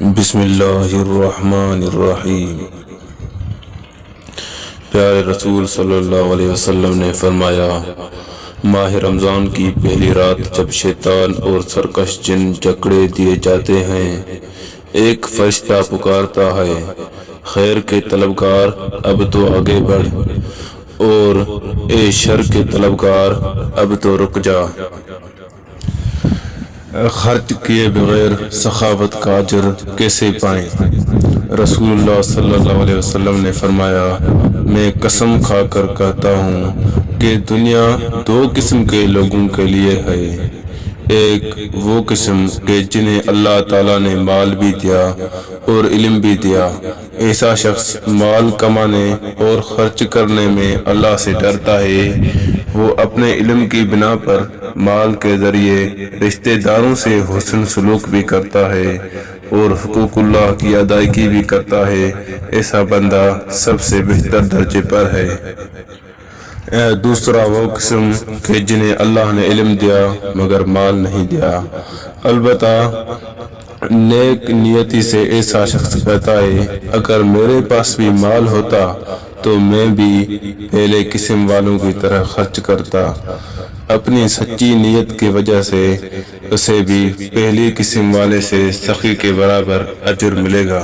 بسم اللہ الرحمن الرحیم۔ پیارے رسول صلی اللہ علیہ وسلم نے فرمایا، ماہ رمضان کی پہلی رات جب شیطان اور سرکش جن جکڑے دیے جاتے ہیں، ایک فرشتہ پکارتا ہے، خیر کے طلبگار اب تو آگے بڑھ، اور اے شر کے طلبگار اب تو رک جا۔ خرچ کیے بغیر سخاوت کا اجر کیسے پائیں؟ رسول اللہ صلی اللہ علیہ وسلم نے فرمایا، میں قسم کھا کر کہتا ہوں کہ دنیا دو قسم کے لوگوں کے لیے ہے، ایک وہ قسم کہ جنہیں اللہ تعالیٰ نے مال بھی دیا اور علم بھی دیا۔ ایسا شخص مال کمانے اور خرچ کرنے میں اللہ سے ڈرتا ہے، وہ اپنے علم کی بنا پر مال کے ذریعے رشتہ داروں سے حسن سلوک بھی کرتا ہے اور حقوق اللہ کی ادائیگی بھی کرتا ہے۔ ایسا بندہ سب سے بہتر درجے پر ہے۔ دوسرا وہ قسم کہ جنہیں اللہ نے علم دیا مگر مال نہیں دیا۔ البتہ نیک نیتی سے ایسا شخص کہتا ہے، اگر میرے پاس بھی مال ہوتا تو میں بھی پہلے قسم والوں کی طرح خرچ کرتا۔ اپنی سچی نیت کی وجہ سے اسے بھی پہلی قسم والے سے سخی کے برابر اجر ملے گا۔